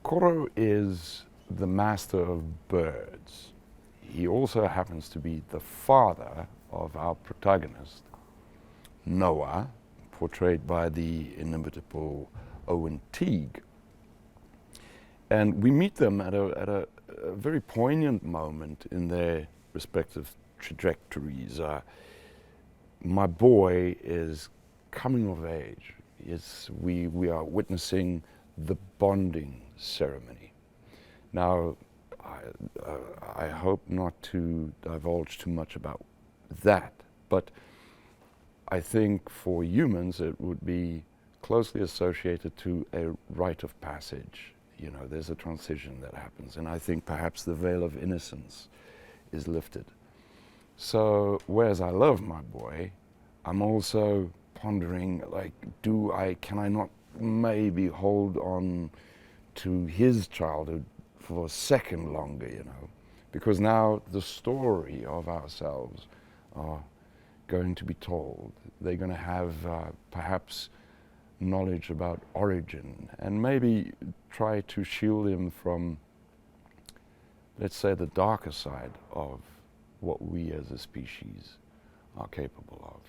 Koro is the master of birds. He also happens to be the father of our protagonist, Noah, portrayed by the inimitable Owen Teague. And we meet them at a very poignant moment in their respective trajectories. My boy is coming of age. We are witnessing the bonding ceremony. Now, I hope not to divulge too much about that, but I think for humans it would be closely associated to a rite of passage. You know, there's a transition that happens, and I think perhaps the veil of innocence is lifted. So, whereas I love my boy, I'm also pondering, like, can I not maybe hold on to his childhood for a second longer, you know? Because now the story of ourselves are going to be told. They're going to have perhaps knowledge about origin, and maybe try to shield him from, let's say, the darker side of what we as a species are capable of.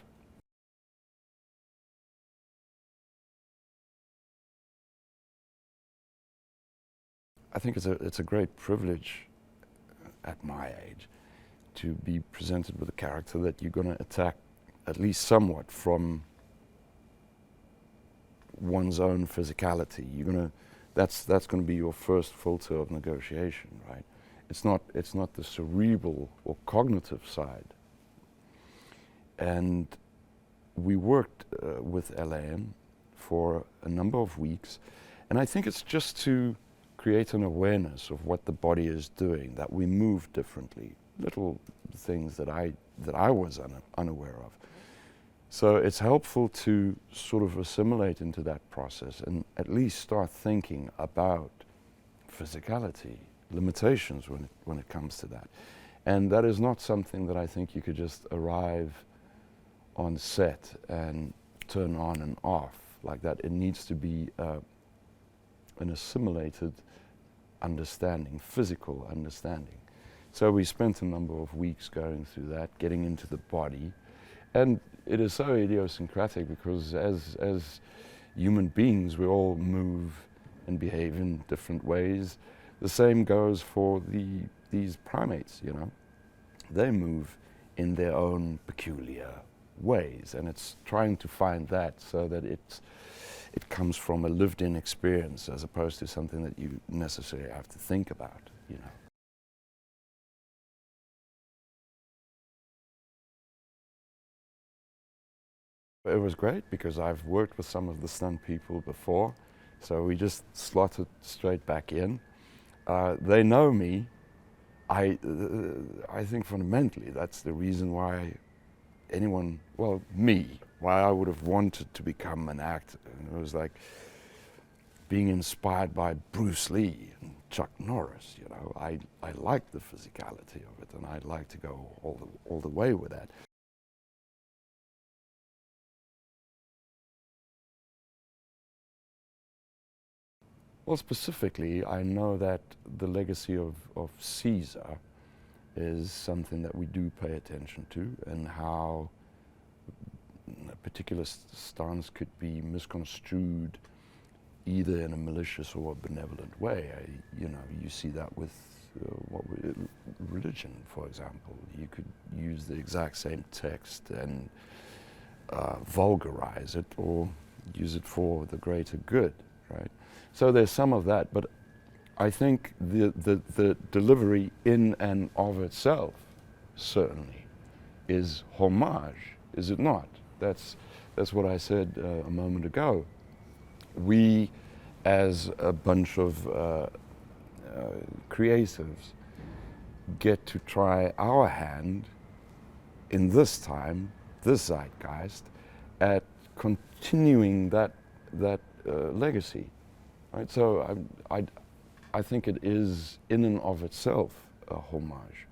I think it's a great privilege at my age to be presented with a character that you're going to attack at least somewhat from one's own physicality. That's going to be your first filter of negotiation, right? It's not the cerebral or cognitive side. And we worked with LAN for a number of weeks, and I think it's just to create an awareness of what the body is doing, that we move differently, little things that I was unaware of. So it's helpful to sort of assimilate into that process and at least start thinking about physicality, limitations when it comes to that. And that is not something that I think you could just arrive on set and turn on and off like that. It needs to be an assimilated understanding, physical understanding. So we spent a number of weeks going through that, getting into the body. And it is so idiosyncratic because as human beings, we all move and behave in different ways. The same goes for these primates, you know. They move in their own peculiar ways, and it's trying to find that so that it comes from a lived-in experience as opposed to something that you necessarily have to think about, you know. It was great because I've worked with some of the stunt people before, so we just slotted straight back in. They know me. I think fundamentally that's the reason why anyone, well, me, why I would have wanted to become an actor. And it was like being inspired by Bruce Lee and Chuck Norris, you know. I like the physicality of it, and I'd like to go all the way with that. Well, specifically, I know that the legacy of Caesar is something that we do pay attention to, and how a particular stance could be misconstrued either in a malicious or a benevolent way. You know, you see that with religion, for example. You could use the exact same text and vulgarize it, or use it for the greater good, right? So there's some of that, but I think the delivery in and of itself certainly is homage, is it not? That's what I said a moment ago. We, as a bunch of creatives, get to try our hand in this time, this zeitgeist, at continuing that legacy. Right? So I think it is in and of itself a homage.